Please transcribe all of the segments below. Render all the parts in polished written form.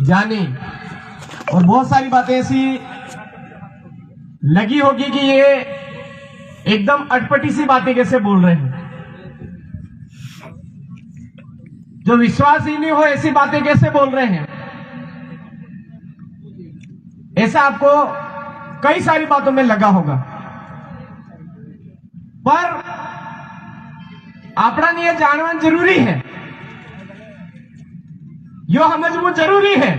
जानी और बहुत सारी बातें ऐसी लगी होगी कि ये एकदम अटपटी सी बातें कैसे बोल रहे हैं, जो विश्वास ही नहीं हो ऐसी बातें कैसे बोल रहे हैं। ऐसा आपको कई सारी बातों में लगा होगा, पर आपड़ा ये जानना जरूरी है, यो समझવું जरूरी है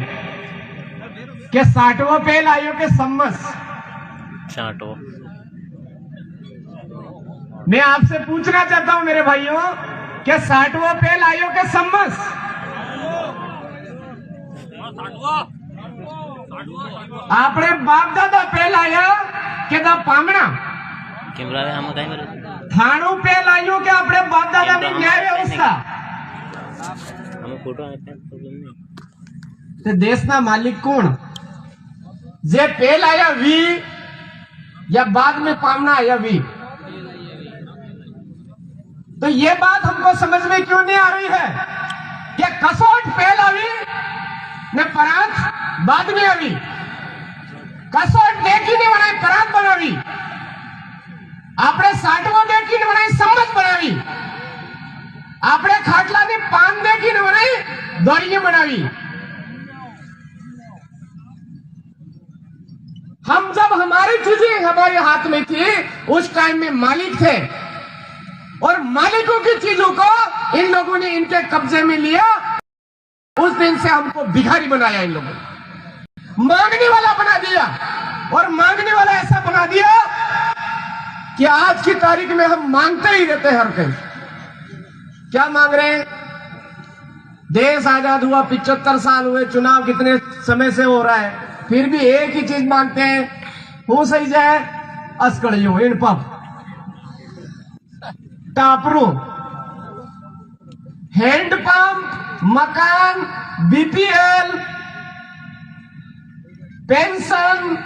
कि 60वां पेल आयो के सम्मस। मैं आपसे पूछना चाहता हूं मेरे भाइयों कि 60वां पेल आयो के सम्मस। आपने बाप दादा पेल आया के दा पामना थाणु पेल आयो के आपने बाप दादा ने न्याय व्यवस्था ते देशना मालिक कौन जे पेल आया वी या बाद में पामना आया वी। तो ये बात हमको समझ में क्यों नहीं आ रही है कि कसोट पेल आवी ने परात बाद में आवी, कसोट देखी ने बनाई परात बनावी, आपने 60वां देखी ने बनाई सम्मत बनावी, आपने खाटला ने पान देखी ने बनाई दौड़िए बनावी। हम जब हमारी चीजें हमारे हाथ में थी उस टाइम में मालिक थे और मालिकों की चीजों को इन लोगों ने इनके कब्जे में लिया। उस दिन से हमको भिखारी बनाया इन लोगों ने, मांगने वाला बना दिया और मांगने वाला ऐसा बना दिया कि आज की तारीख में हम मांगते ही रहते हैं हर कहीं। क्या मांग रहे हैं? देश आजाद हुआ 75 साल हुए, चुनाव कितने समय से हो रहा है, फिर भी एक ही चीज मांगते हैं, हो सही जाए अस्कड़ियों इन पप टापरू हैंडपंप मकान बीपीएल पेंशन,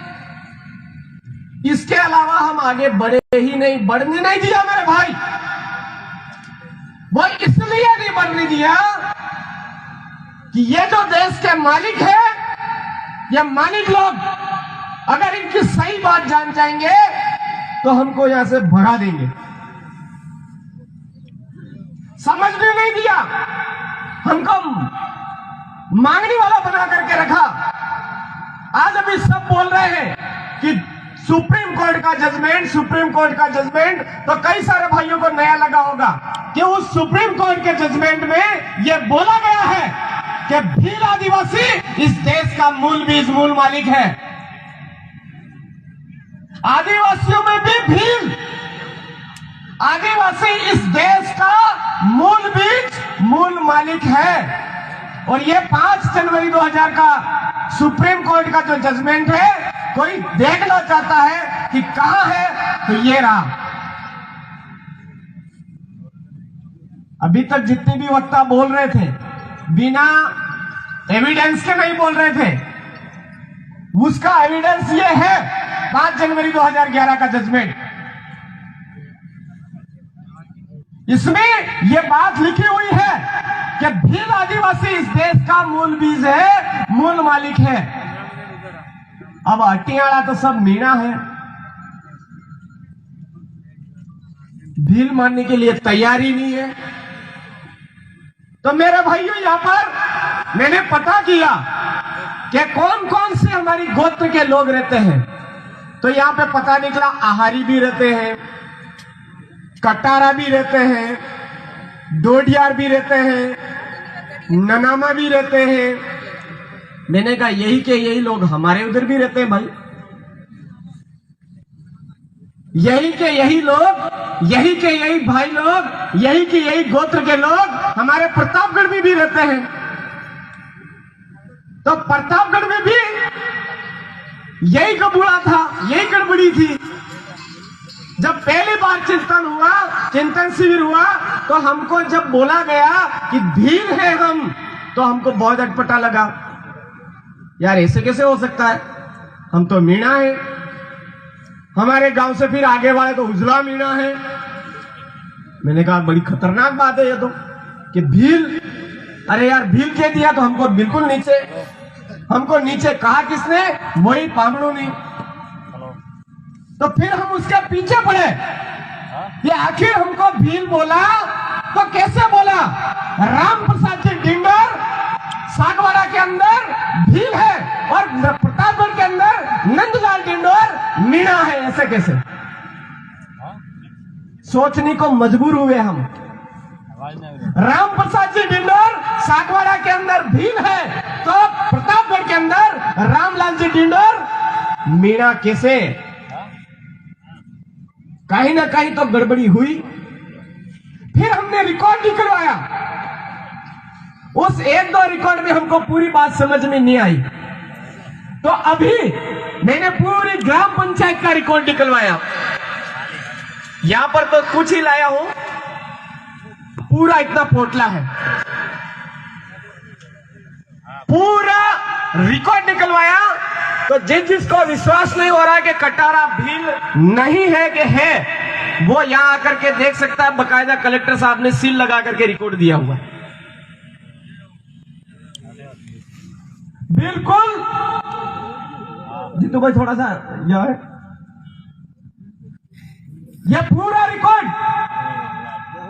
इसके अलावा हम आगे बढ़े ही नहीं, बढ़ने नहीं दिया मेरे भाई। वो इसलिए नहीं बढ़ने दिया कि ये जो देश के मालिक है, ये मालिक लोग अगर इनकी सही बात जान जाएंगे तो हमको यहां से भगा देंगे। समझने नहीं दिया, हमको मांगने वाला बना करके रखा। आज अभी सब बोल रहे हैं कि सुप्रीम कोर्ट का जजमेंट, सुप्रीम कोर्ट का जजमेंट, तो कई सारे भाइयों को नया लगा होगा कि उस सुप्रीम कोर्ट के जजमेंट में यह बोला गया है कि भील आदिवासी इस देश का मूल बीज मूल मालिक है। आदिवासियों में भी भील, आदिवासी इस देश का मूल बीज मूल मालिक है। और ये 5 जनवरी 2000 का सुप्रीम कोर्ट का जो जजमेंट है, कोई देखना चाहता है कि कहां है, तो ये रहा। अभी तक जितने भी वक्ता बोल रहे थे बिना एविडेंस के नहीं बोल रहे थे, उसका एविडेंस ये है 5 जनवरी 2011 का जजमेंट। इसमें यह बात लिखी हुई है कि भील आदिवासी इस देश का मूल बीज है, मूल मालिक है। अब अटियाला तो सब मीणा है, भील मानने के लिए तैयारी नहीं है। तो मेरे भाइयों, यहां पर मैंने पता किया कि कौन कौन से हमारी गोत्र के लोग रहते हैं, तो यहां पे पता निकला आहारी भी रहते हैं, कटारा भी रहते हैं, डोडियार भी रहते हैं, ननामा भी रहते हैं। मैंने कहा यही के यही लोग हमारे उधर भी रहते हैं भाई, यही के यही लोग, यही के यही भाई लोग, यही के यही गोत्र के लोग हमारे प्रतापगढ़ में भी रहते हैं। तो प्रतापगढ़ में भी यही कबूड़ा था, यही गड़बड़ी थी। जब पहली बार चिंतन शिविर हुआ, तो हमको जब बोला गया कि भील है हम, तो हमको बहुत अटपटा लगा। यार ऐसे कैसे हो सकता है, हम तो मीणा है, हमारे गांव से फिर आगे वाले तो उजला मीणा है। मैंने कहा बड़ी खतरनाक बात है ये तो, कि भील, अरे यार भील कह दिया तो हमको बिल्कुल नीचे। हमको नीचे कहा किसने? वही पामड़ू ने। तो फिर हम उसके पीछे पड़े कि आखिर हमको भील बोला तो कैसे बोला? राम प्रसाद जी डिंडोर सागवाड़ा के अंदर भील है और प्रतापगढ़ के अंदर नंदलाल डिंडोर मीणा है, ऐसे कैसे? सोचने को मजबूर हुए हम। राम प्रसाद जी डिंडोर सागवाड़ा के अंदर भील है तो प्रतापगढ़ के अंदर रामलाल जी डिंडोर मीणा कैसे? कहीं ना कहीं तो गड़बड़ी हुई। फिर हमने रिकॉर्ड निकलवाया। उस एक दो रिकॉर्ड में हमको पूरी बात समझ में नहीं आई, तो अभी मैंने पूरी ग्राम पंचायत का रिकॉर्ड निकलवाया। यहां पर तो कुछ ही लाया हूं, पूरा इतना पोटला है, पूरा रिकॉर्ड निकलवाया। तो जिसको विश्वास नहीं हो रहा है कि कटारा भील नहीं है कि है, वो यहां आकर के देख सकता है। बकायदा कलेक्टर साहब ने सील लगा करके रिकॉर्ड दिया हुआ है। बिल्कुल जीतू भाई थोड़ा सा यार, यह पूरा रिकॉर्ड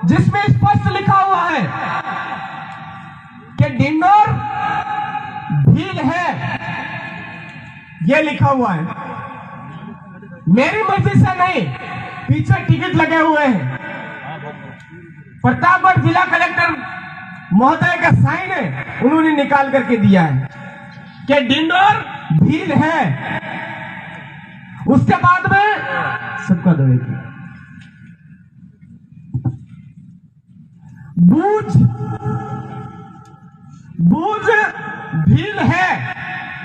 जिसमें स्पष्ट लिखा हुआ है कि डिंडोर भील है, यह लिखा हुआ है। मेरी मर्जी से नहीं, पीछे टिकट लगे हुए हैं। प्रतापगढ़ जिला कलेक्टर महोदय का साइन है, उन्होंने निकाल करके दिया है कि डिंडोर भील है। उसके बाद में सबका दौरे बूझ भील है।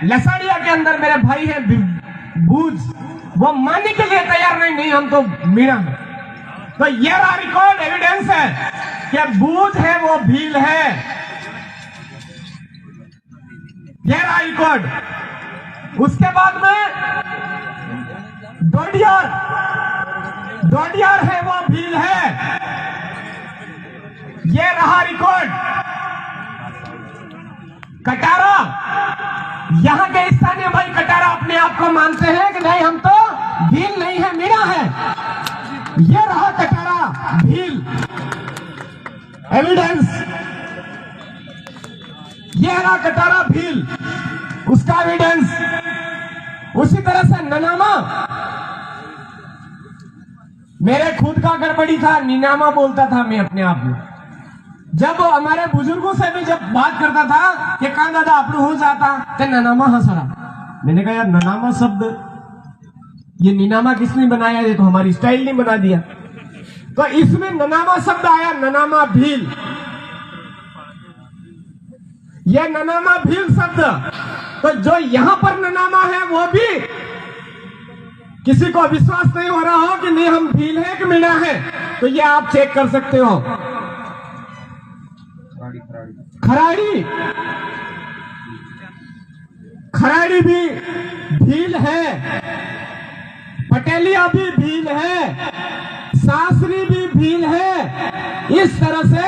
लसाड़िया के अंदर मेरे भाई है बूझ, वो मानने के लिए तैयार नहीं हम तो मीणा है। तो ये रहा रिकॉर्ड, एविडेंस है कि बूझ है वो भील है। ये रहा रिकॉर्ड। उसके बाद में डोडियार है वो भील है। ये रहा रिकॉर्ड। कटारा, यहां के स्थानीय भाई कटारा अपने आप को मानते हैं कि नहीं हम तो भील नहीं है, मीणा है। ये रहा कटारा भील, एविडेंस। ये रहा कटारा भील, उसका एविडेंस। उसी तरह से ननामा, मेरे खुद का गड़बड़ी था, निनामा बोलता था मैं अपने आप में। जब हमारे बुजुर्गों से भी जब बात करता था कि कहा दादा आप हो जाता तो ननामा हंसरा। मैंने कहा यार ननामा शब्द, ये निनामा किसने बनाया? ये तो हमारी स्टाइल ने बना दिया। तो इसमें ननामा शब्द आया, ननामा भील। यह ननामा भील शब्द, तो जो यहां पर ननामा है वो भी किसी को विश्वास नहीं हो रहा हो कि नहीं हम भील है कि मीणा है, तो ये आप चेक कर सकते हो। खराड़ी भी भील है, पटेलिया भी भील है, सासरी भी भील है। इस तरह से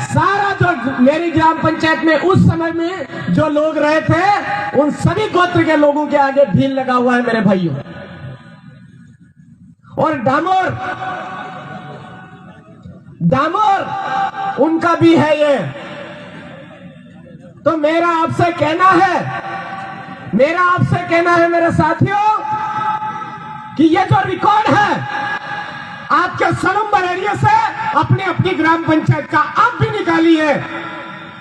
सारा जो मेरी ग्राम पंचायत में उस समय में जो लोग रहे थे, उन सभी गोत्र के लोगों के आगे भील लगा हुआ है मेरे भाइयों। और डामोर उनका भी है ये। तो मेरा आपसे कहना है मेरे साथियों कि ये जो रिकॉर्ड है आपके सनम्बर एरिया से अपनी अपनी ग्राम पंचायत का आप भी निकालिए,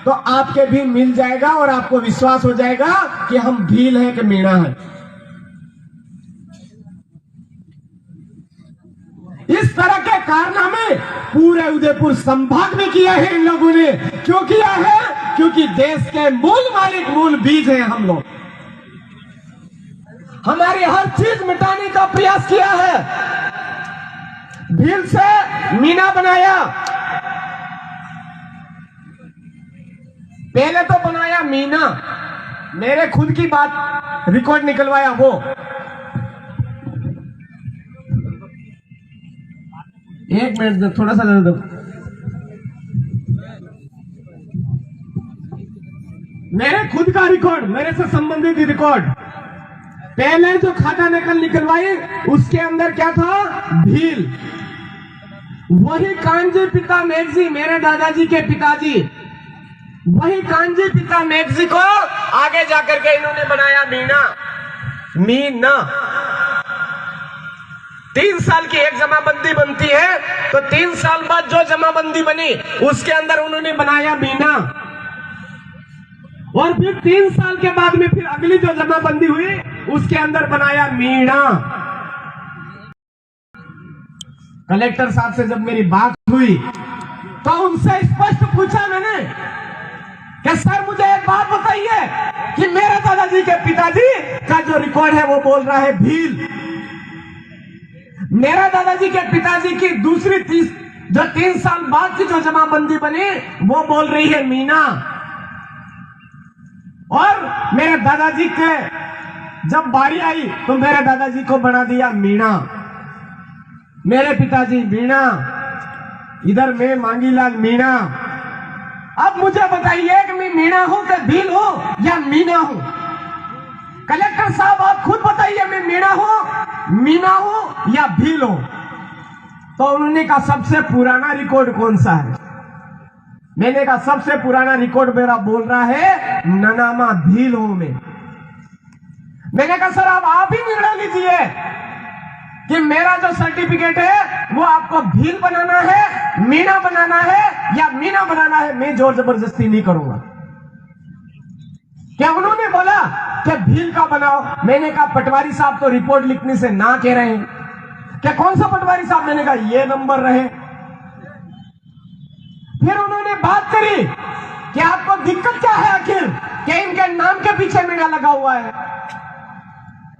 तो आपके भी मिल जाएगा और आपको विश्वास हो जाएगा कि हम भील है कि मीणा है। इस तरह के कारनामे पूरे उदयपुर संभाग में किए हैं इन लोगों ने। क्यों किया है? क्योंकि देश के मूल मालिक, मूल बीज हैं हम लोग। हमारी हर चीज मिटाने का प्रयास किया है। भील से मीणा बनाया, पहले तो बनाया मीणा, मेरे खुद की बात रिकॉर्ड निकलवाया वो। एक मिनट थोड़ा सा दो। मेरे खुद का रिकॉर्ड, मेरे से संबंधित रिकॉर्ड, पहले जो खाता नकल निकलवाई उसके अंदर क्या था? भील। वही कांजी पिता मैगजी, मेरे दादाजी के पिताजी, वही कांजी पिता मैगजी को आगे जाकर के इन्होंने बनाया मीना। 3 साल की एक जमाबंदी बनती है, तो 3 साल बाद जो जमाबंदी बनी उसके अंदर उन्होंने बनाया मीना, और फिर 3 साल के बाद में फिर अगली जो जमाबंदी हुई उसके अंदर बनाया मीणा। कलेक्टर साहब से जब मेरी बात हुई तो उनसे स्पष्ट पूछा मैंने कि सर मुझे एक बात बताइए कि मेरे दादाजी के पिताजी का जो रिकॉर्ड है वो बोल रहा है भील, मेरे दादाजी के पिताजी की दूसरी जो 3 साल बाद की जो जमाबंदी बनी वो बोल रही है मीना, और मेरे दादाजी के जब बारी आई तो मेरे दादाजी को बना दिया मीणा, मेरे पिताजी मीणा, इधर मैं मांगीलाल मीणा। अब मुझे बताइए कि मैं मीणा हूं कि भील हूं या मीना हूं? कलेक्टर साहब आप खुद बताइए, मैं मीना हूं या भील हूं? तो उन्होंने कहा सबसे पुराना रिकॉर्ड कौन सा है? मैंने कहा सबसे पुराना रिकॉर्ड मेरा बोल रहा है ननामा भील हूं मैंने कहा सर आप ही निर्णय लीजिए कि मेरा जो सर्टिफिकेट है वो आपको भील बनाना है, मीना बनाना है या मीना बनाना है, मैं जोर जबरदस्ती नहीं करूंगा। क्या उन्होंने बोला कि भील का बनाओ? मैंने कहा पटवारी साहब तो रिपोर्ट लिखने से ना कह रहे हैं। क्या कौन सा पटवारी साहब? मैंने कहा ये नंबर रहे। फिर उन्होंने बात करी कि आपको दिक्कत क्या है आखिर, कि इनके नाम के पीछे मीणा लगा हुआ है,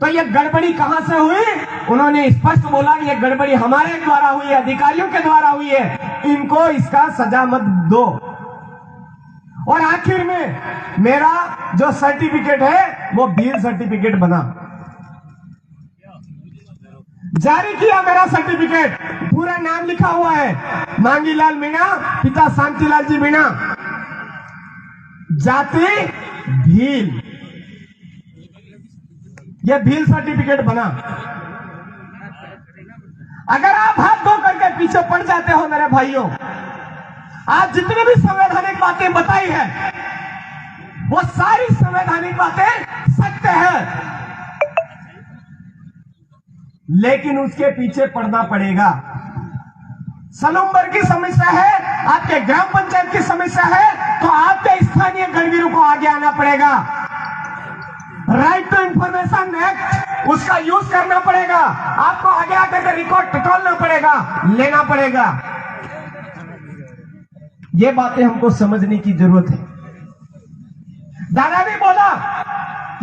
तो ये गड़बड़ी कहां से हुई? उन्होंने स्पष्ट बोला कि ये गड़बड़ी हमारे द्वारा हुई है, अधिकारियों के द्वारा हुई है, इनको इसका सजा मत दो। और आखिर में मेरा जो सर्टिफिकेट है वो भील सर्टिफिकेट बना, जारी किया मेरा सर्टिफिकेट, पूरा नाम लिखा हुआ है मांगीलाल मीणा, पिता शांतिलाल जी मीणा, जाति भील, ये भील सर्टिफिकेट बना। अगर आप हाथ धो करके पीछे पड़ जाते हो मेरे भाइयों, आज जितनी भी संवैधानिक बातें बताई है वो सारी संवैधानिक बातें सत्य है, लेकिन उसके पीछे पड़ना पड़ेगा। सलूम्बर की समस्या है, आपके ग्राम पंचायत की समस्या है, तो आपके स्थानीय गणवीरों को आगे आना पड़ेगा। राइट टू इंफॉर्मेशन एक्ट उसका यूज करना पड़ेगा, आपको आगे आकर रिकॉर्ड टटोलना पड़ेगा, लेना पड़ेगा। ये बातें हमको समझने की जरूरत है। दादा ने बोला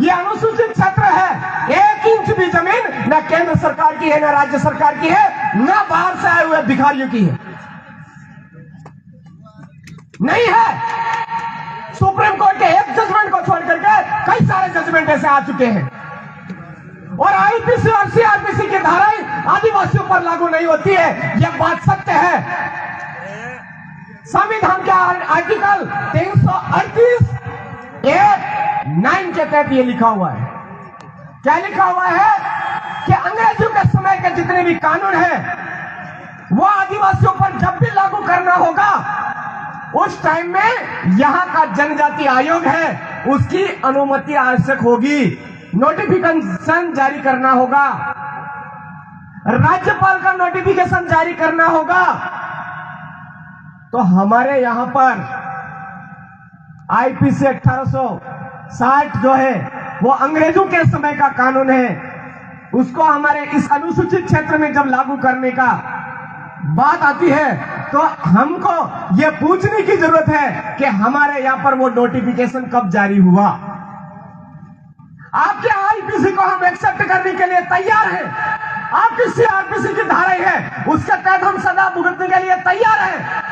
ये अनुसूचित क्षेत्र है, 1 इंच भी जमीन न केंद्र सरकार की है, न राज्य सरकार की है, न बाहर से आए हुए भिखारियों की है, नहीं है। सुप्रीम कोर्ट के एक जजमेंट को छोड़ करके कई सारे जजमेंट ऐसे आ चुके हैं, और आईपीसी और सीआरपीसी की धाराएं आदिवासियों पर लागू नहीं होती है, यह बात सत्य है। संविधान के आर्टिकल 338(9) के तहत ये लिखा हुआ है। क्या लिखा हुआ है? कि अंग्रेजों के समय के जितने भी कानून हैं वो आदिवासियों पर जब भी लागू करना होगा उस टाइम में यहाँ का जनजाति आयोग है उसकी अनुमति आवश्यक होगी, नोटिफिकेशन जारी करना होगा, राज्यपाल का नोटिफिकेशन जारी करना होगा। तो हमारे यहां पर आईपीसी 1860 जो है वो अंग्रेजों के समय का कानून है, उसको हमारे इस अनुसूचित क्षेत्र में जब लागू करने का बात आती है तो हमको ये पूछने की जरूरत है कि हमारे यहां पर वो नोटिफिकेशन कब जारी हुआ। आपके आईपीसी को हम एक्सेप्ट करने के लिए तैयार हैं, आपकी सीआरपीसी की धाराएं है उसके तहत हम सजा भुगतने के लिए तैयार हैं,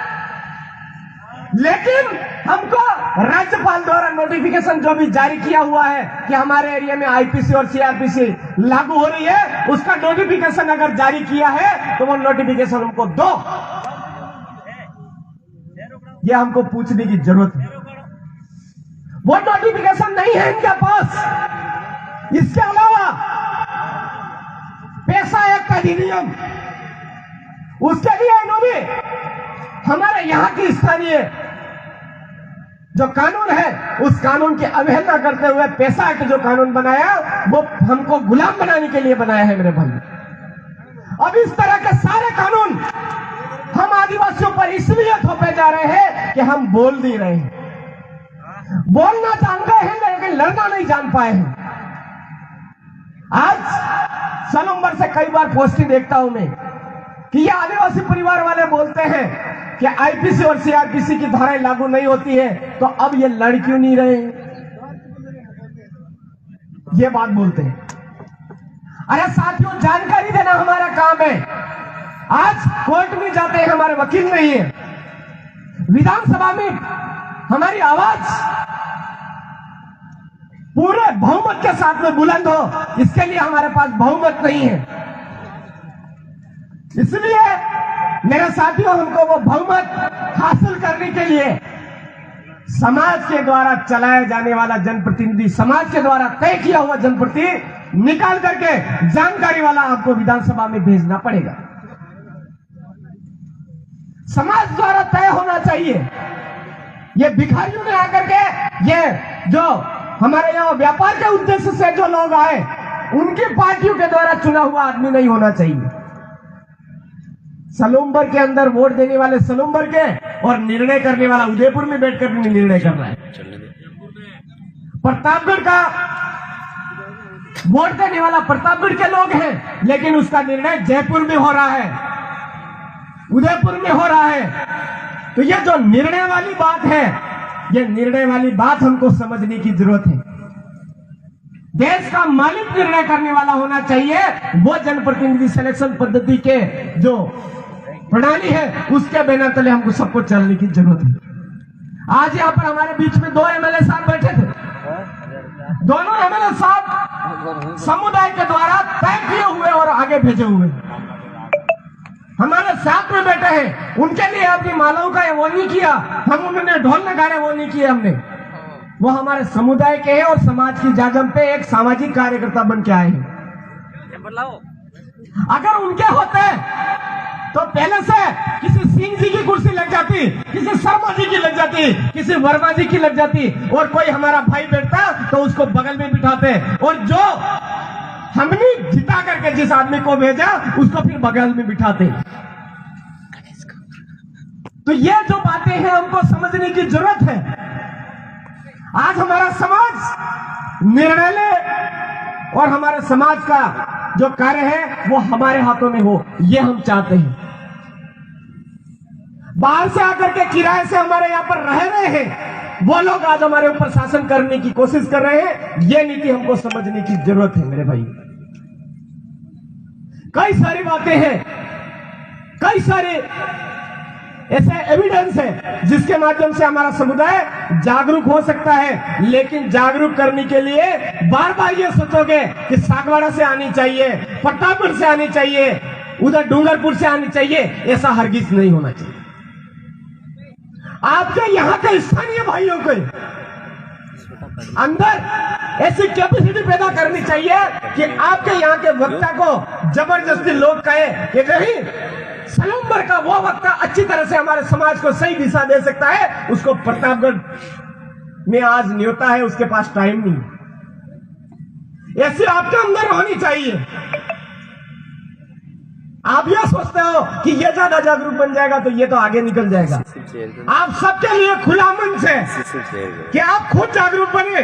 लेकिन हमको राज्यपाल द्वारा नोटिफिकेशन जो भी जारी किया हुआ है कि हमारे एरिया में आईपीसी और सीआरपीसी लागू हो रही है, उसका नोटिफिकेशन अगर जारी किया है तो वो नोटिफिकेशन हमको दो। ये हमको पूछने की जरूरत है। वो नोटिफिकेशन नहीं है इनके पास। इसके अलावा पैसा एक्ट अधिनियम, उसके लिए इन्होंने हमारे यहां की स्थानीय जो कानून है उस कानून की अवहेलना करते हुए पैसा एक्ट जो कानून बनाया वो हमको गुलाम बनाने के लिए बनाया है मेरे भाई। अब इस तरह के सारे कानून हम आदिवासियों पर इसलिए थोपे जा रहे हैं कि हम बोल नहीं रहे हैं, बोलना जान गए हैं लेकिन लड़ना नहीं जान पाए हैं। आज सलूम्बर से कई बार पोस्टिंग देखता हूं मैं कि ये आदिवासी परिवार वाले बोलते हैं कि आईपीसी और सीआरपीसी की धाराएं लागू नहीं होती है, तो अब ये लड़ क्यों नहीं रहे? ये बात बोलते हैं। अरे साथियों, जानकारी देना हमारा काम है। आज कोर्ट में जाते हैं, हमारे वकील नहीं है, विधानसभा में हमारी आवाज पूरे बहुमत के साथ में बुलंद हो, इसके लिए हमारे पास बहुमत नहीं है। इसलिए मेरे साथियों, हमको वो बहुमत हासिल करने के लिए समाज के द्वारा चलाया जाने वाला जनप्रतिनिधि, समाज के द्वारा तय किया हुआ जनप्रतिनिधि निकाल करके जानकारी वाला आपको विधानसभा में भेजना पड़ेगा। समाज द्वारा तय होना चाहिए। ये भिखारियों ने आकर के, ये जो हमारे यहाँ व्यापार के उद्देश्य से जो लोग आए, उनकी पार्टियों के द्वारा चुना हुआ आदमी नहीं होना चाहिए। सलूम्बर के अंदर वोट देने वाले सलूम्बर के और निर्णय करने वाला उदयपुर में बैठकर निर्णय कर रहा है। प्रतापगढ़ का वोट देने वाला प्रतापगढ़ के लोग हैं, लेकिन उसका निर्णय जयपुर में हो रहा है, उदयपुर में हो रहा है। तो ये जो निर्णय वाली बात है, ये निर्णय वाली बात हमको समझने की जरूरत है। देश का मालिक निर्णय करने वाला होना चाहिए। वो जनप्रतिनिधि सिलेक्शन पद्धति के जो प्रणाली है, उसके बैनर तले हमको सबको चलने की जरूरत है। आज यहाँ पर हमारे बीच में 2 एमएलए साहब बैठे थे। दोनों एमएलए साहब समुदाय के द्वारा तय किए हुए और आगे भेजे हुए हमारे साथ में बैठे हैं। उनके लिए अपनी मालाओं का वो नहीं किया, हम उन्होंने ढोल नगाड़े वो नहीं किए हमने। वो हमारे समुदाय के हैं और समाज की जागम पे एक सामाजिक कार्यकर्ता बन के आए हैं। अगर उनके होते तो पहले से किसी सिंह जी की कुर्सी लग जाती, किसी शर्मा जी की लग जाती, किसी वर्मा जी की लग जाती, और कोई हमारा भाई बैठता तो उसको बगल में बिठाते, और जो हमने जिता करके जिस आदमी को भेजा उसको फिर बगल में बिठाते। तो ये जो बातें हैं हमको समझने की जरूरत है। आज हमारा समाज निर्णय ले और हमारे समाज का जो कार्य है वो हमारे हाथों में हो, ये हम चाहते हैं। बाहर से आकर के किराए से हमारे यहाँ पर रह रहे हैं वो लोग आज हमारे ऊपर शासन करने की कोशिश कर रहे हैं। ये नीति हमको समझने की जरूरत है मेरे भाई। कई सारी बातें हैं, कई सारे ऐसे एविडेंस है जिसके माध्यम से हमारा समुदाय जागरूक हो सकता है। लेकिन जागरूक करने के लिए बार बार ये सोचोगे कि सागवाड़ा से आनी चाहिए, प्रतापगढ़ से आनी चाहिए, उधर डूंगरपुर से आनी चाहिए, ऐसा हरगिज नहीं होना चाहिए। आपके यहाँ के स्थानीय भाइयों को अंदर ऐसी कैपेसिटी पैदा करनी चाहिए कि आपके यहाँ के वक्ता को जबरदस्ती लोग कहे कि नहीं, सलूम्बर का वो वक्ता अच्छी तरह से हमारे समाज को सही दिशा दे सकता है, उसको प्रतापगढ़ में आज न्योता है, उसके पास टाइम नहीं। ऐसी आपके अंदर होनी चाहिए। आप यह सोचते हो कि ये ज्यादा जागरूक बन जाएगा तो ये तो आगे निकल जाएगा। आप सबके लिए खुला मंच है कि आप खुद जागरूक बने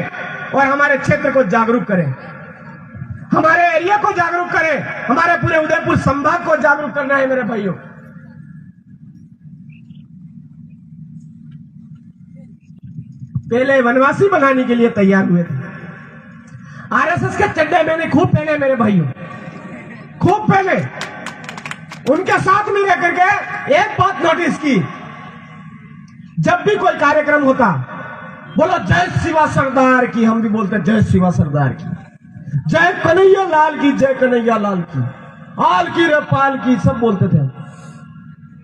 और हमारे क्षेत्र को जागरूक करें, हमारे एरिया को जागरूक करें, हमारे पूरे उदयपुर संभाग को जागरूक करना है मेरे भाइयों। पहले वनवासी बनाने के लिए तैयार हुए थे। आरएसएस के चड्डे मैंने खूब पहने मेरे भाइयों, खूब पहने। उनके साथ में रहकर के एक बात नोटिस की, जब भी कोई कार्यक्रम होता बोलो जय शिवा सरदार की, हम भी बोलते जय शिवा सरदार की, जय कन्हैया लाल की, जय कन्हैया लाल की, आल की रे पाल की, सब बोलते थे।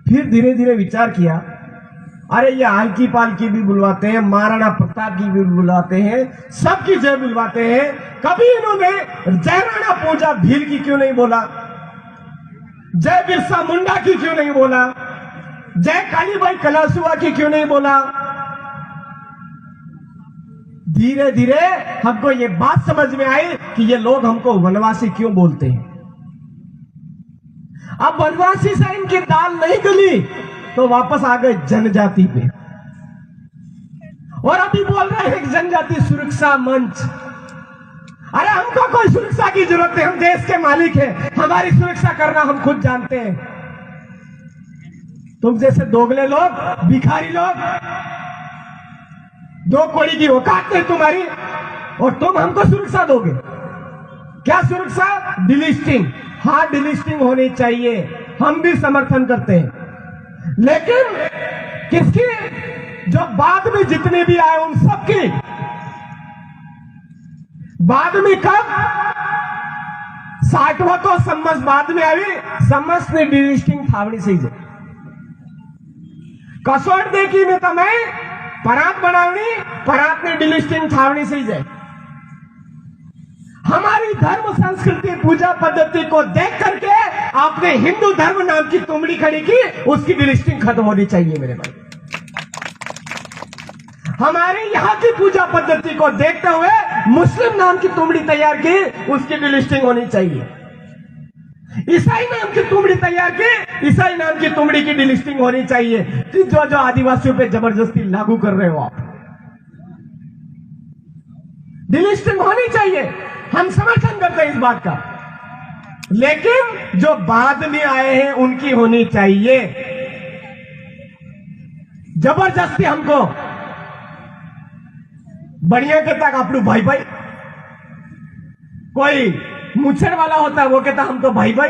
फिर धीरे धीरे विचार किया अरे ये हल्की पालकी भी बुलवाते हैं, महाराणा प्रताप की भी बुलवाते हैं, सबकी जय बुलवाते हैं। कभी इन्होंने जय राणा पूजा भील की क्यों नहीं बोला, जय बिरसा मुंडा की क्यों नहीं बोला, जय कालीबाई कलासुआ की क्यों नहीं बोला। धीरे धीरे हमको ये बात समझ में आई कि ये लोग हमको वनवासी क्यों बोलते हैं। अब वनवासी से इनकी दाल नहीं गली तो वापस आ गए जनजाति पे, और अभी बोल रहे हैं जनजाति सुरक्षा मंच। अरे हमको कोई सुरक्षा की जरूरत है, हम देश के मालिक हैं, हमारी सुरक्षा करना हम खुद जानते हैं। तुम जैसे दोगले लोग, भिखारी लोग, दो कौड़ी की औकात नहीं तुम्हारी, और तुम हमको सुरक्षा दोगे। क्या सुरक्षा? डिलिस्टिंग। हाँ, डिलिस्टिंग होनी चाहिए, हम भी समर्थन करते हैं, लेकिन किसकी? जो बाद में जितने भी आए उन सबकी। बाद में कब? 60वां तो सम्मस बाद में आई, सम्मस ने डिलिस्टिंग थावड़ी से ही कसोट देखी में तमें परात बनावनी, परात ने डिलिस्टिंग थावड़ी से ही जाए। हमारी धर्म संस्कृति पूजा पद्धति को देख करके आपने हिंदू धर्म नाम की तुमड़ी खड़ी की, उसकी डिलिस्टिंग खत्म होनी चाहिए मेरे भाई। हमारे यहाँ की पूजा पद्धति को देखते हुए मुस्लिम नाम की तुमड़ी तैयार की, उसकी डिलिस्टिंग होनी चाहिए। ईसाई नाम की तुमड़ी तैयार की, ईसाई नाम की तुमड़ी की डिलिस्टिंग होनी चाहिए। जो जो आदिवासियों पे जबरदस्ती लागू कर रहे हो आप, डिलिस्टिंग होनी चाहिए, हम समर्थन करते हैं इस बात का। लेकिन जो बाद में आए हैं उनकी होनी चाहिए। जबरदस्ती हमको बढ़िया कहता आपलू भाई भाई, कोई मुच्छर वाला होता है वो कहता हमको भाई भाई,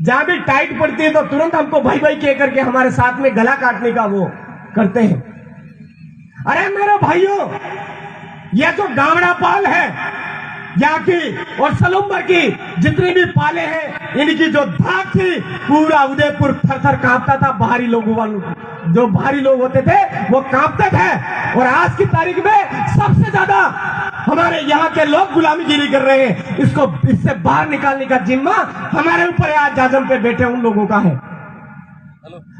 जहां भी टाइट पड़ती है तो तुरंत हमको भाई भाई कह करके हमारे साथ में गला काटने का वो करते हैं। अरे मेरे भाइयों, यह जो गावड़ा पाल है यहाँ की और सलुम्बर की जितनी भी पाले हैं, इनकी जो धाक थी, पूरा उदयपुर थर थर कांपता था। बाहरी लोगों वालों, जो बाहरी लोग होते थे वो कांपते थे, और आज की तारीख में सबसे ज्यादा हमारे यहाँ के लोग गुलामीगिरी कर रहे हैं। इसको इससे बाहर निकालने का जिम्मा हमारे ऊपर है। आज जाजम पे बैठे उन लोगों का है,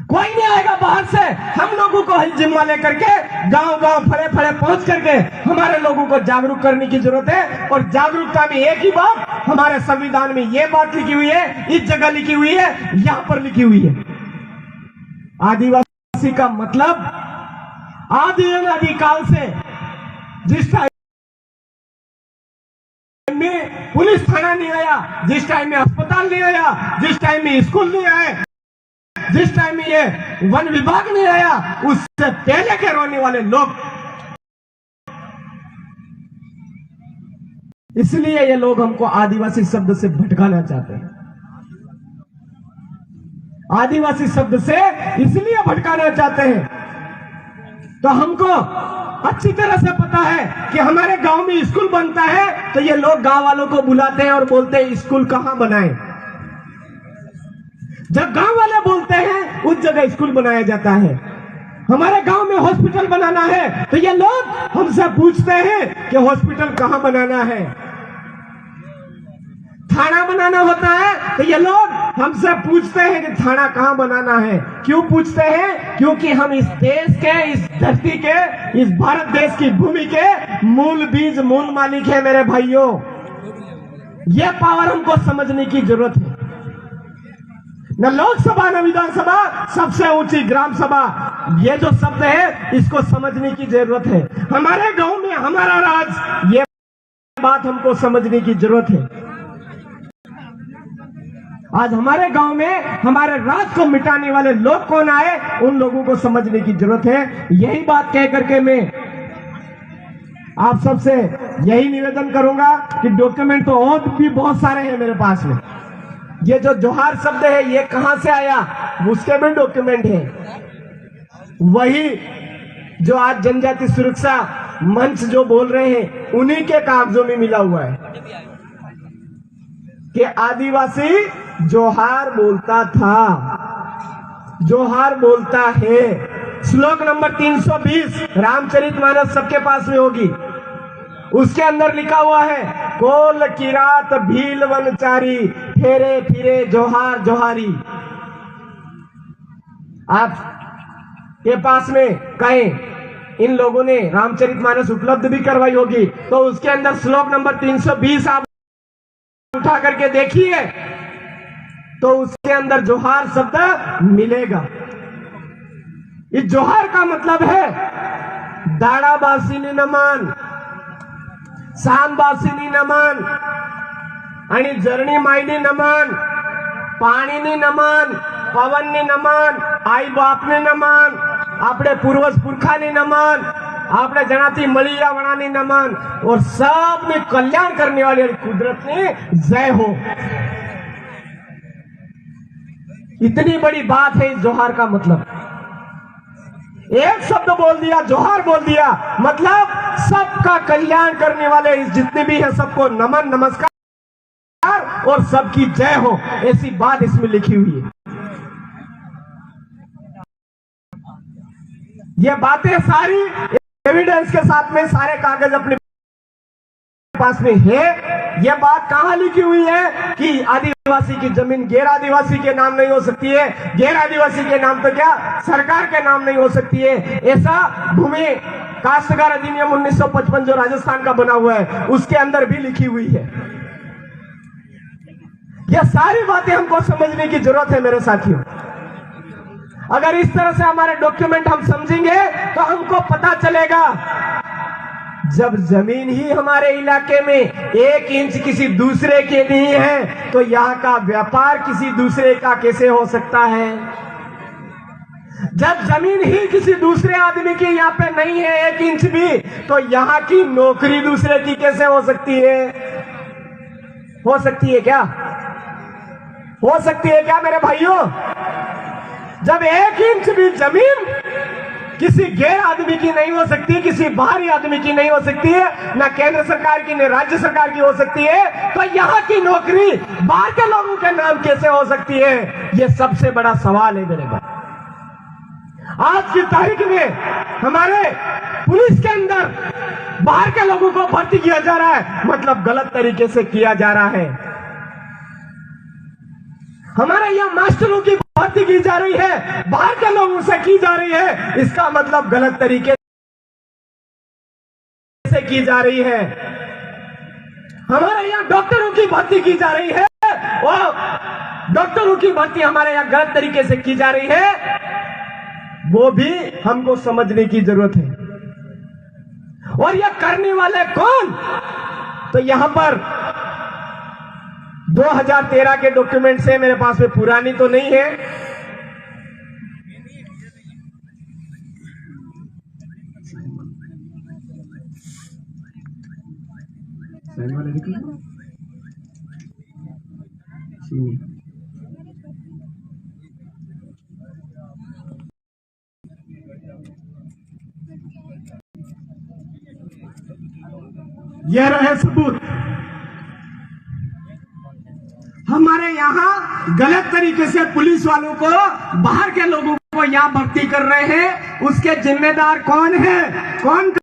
कोई नहीं आएगा बाहर से। हम लोगों को जिम्मा लेकर के गांव गांव फड़े फड़े पहुंच करके हमारे लोगों को जागरूक करने की जरूरत है। और जागरूकता में एक ही बात, हमारे संविधान में ये बात लिखी हुई है, इस जगह लिखी हुई है, यहां पर लिखी हुई है। आदिवासी का मतलब आदि अनादि काल से जिस टाइम में पुलिस थाना नहीं आया, जिस टाइम में अस्पताल नहीं आया, जिस टाइम में स्कूल नहीं आए, जिस टाइम में ये वन विभाग नहीं आया, उससे पहले के रोने वाले लोग। इसलिए ये लोग हमको आदिवासी शब्द से भटकाना चाहते हैं। आदिवासी शब्द से इसलिए भटकाना चाहते हैं। तो हमको अच्छी तरह से पता है कि हमारे गांव में स्कूल बनता है तो ये लोग गांव वालों को बुलाते हैं और बोलते हैं स्कूल कहां बनाए। जब गांव वाले बोलते हैं उस जगह स्कूल बनाया जाता है। हमारे गांव में हॉस्पिटल बनाना है तो ये लोग हमसे पूछते हैं कि हॉस्पिटल कहां बनाना है। थाना बनाना होता है तो ये लोग हमसे पूछते हैं कि थाना कहां बनाना है। क्यों पूछते हैं? क्योंकि हम इस देश के, इस धरती के, इस भारत देश की भूमि के मूल बीज, मूल मालिक है मेरे भाइयों। यह पावर हमको समझने की जरूरत है। न लोकसभा न विधानसभा, सबसे ऊंची ग्राम सभा, ये जो शब्द है इसको समझने की जरूरत है। हमारे गांव में हमारा राज, ये बात हमको समझने की जरूरत है। आज हमारे गांव में हमारे राज को मिटाने वाले लोग कौन आए, उन लोगों को समझने की जरूरत है। यही बात कह करके मैं आप सबसे यही निवेदन करूंगा कि डॉक्यूमेंट तो और भी बहुत सारे हैं मेरे पास में। ये जो जोहार शब्द है ये कहां से आया, उसके भी डॉक्यूमेंट है। वही जो आज जनजाति सुरक्षा मंच जो बोल रहे हैं उन्हीं के कागजों में मिला हुआ है कि आदिवासी जोहार बोलता था, जोहार बोलता है, श्लोक नंबर 320 रामचरितमानस सबके पास में होगी। उसके अंदर लिखा हुआ है, कोल किरात भील वनचारी, फेरे फिरे जोहार जोहारी। आप के पास में कहें इन लोगों ने रामचरितमानस उपलब्ध भी करवाई होगी, तो उसके अंदर श्लोक नंबर 320 आप उठा करके देखिए, तो उसके अंदर जोहार शब्द मिलेगा। इस जोहार का मतलब है दाडाबासीनी नमन, सांबासीनी नमन आणि जरणी मायनी नमन, पाणीनी नमन, पवननी नमन, आई बापने नमन, આપણે પૂર્વજ પુરખાની નમન, આપણે જણાતી મલિયાવણાની નમन और सब में कल्याण करने वाली कुदरत ने जय हो। इतनी बड़ी बात है इस जोहार का मतलब। एक शब्द बोल दिया, जोहार बोल दिया, मतलब सबका कल्याण करने वाले इस जितने भी है सबको नमन नमस्कार और सबकी जय हो, ऐसी बात इसमें लिखी हुई है। ये बातें सारी एविडेंस के साथ में सारे कागज अपने पास में है। ये बात कहां लिखी हुई है कि आदिवासी की जमीन गैर आदिवासी के नाम नहीं हो सकती है, गैर आदिवासी के नाम तो क्या सरकार के नाम नहीं हो सकती है। ऐसा भूमि काश्तकार अधिनियम 1955 जो राजस्थान का बना हुआ है उसके अंदर भी लिखी हुई है। ये सारी बातें हमको समझने की जरूरत है मेरे साथियों। अगर इस तरह से हमारे डॉक्यूमेंट हम समझेंगे तो हमको पता चलेगा, जब जमीन ही हमारे इलाके में 1 इंच किसी दूसरे के नहीं है तो यहाँ का व्यापार किसी दूसरे का कैसे हो सकता है। जब जमीन ही किसी दूसरे आदमी की यहाँ पे नहीं है 1 इंच भी, तो यहाँ की नौकरी दूसरे की कैसे हो सकती है? हो सकती है क्या? हो सकती है क्या मेरे भाइयों? जब 1 इंच भी जमीन किसी गैर आदमी की नहीं हो सकती, किसी बाहरी आदमी की नहीं हो सकती है, ना केंद्र सरकार की न राज्य सरकार की हो सकती है, तो यहाँ की नौकरी बाहर के लोगों के नाम कैसे हो सकती है? ये सबसे बड़ा सवाल है मेरे भाई। आज की तारीख में हमारे पुलिस के अंदर बाहर के लोगों को भर्ती किया जा रहा है, मतलब गलत तरीके से किया जा रहा है। हमारे यहाँ मास्टरों की भर्ती की जा रही है, बाहर के लोगों से की जा रही है, इसका मतलब गलत तरीके से की जा रही है। हमारे यहाँ डॉक्टरों की भर्ती की जा रही है और डॉक्टरों की भर्ती हमारे यहाँ गलत तरीके से की जा रही है, वो भी हमको समझने की जरूरत है। और यह करने वाले कौन? तो यहां पर 2013 के डॉक्यूमेंट्स है मेरे पास में, पुरानी तो नहीं है। यह रहे सबूत। हमारे यहाँ गलत तरीके से पुलिस वालों को बाहर के लोगों को यहाँ भर्ती कर रहे हैं, उसके जिम्मेदार कौन है? कौन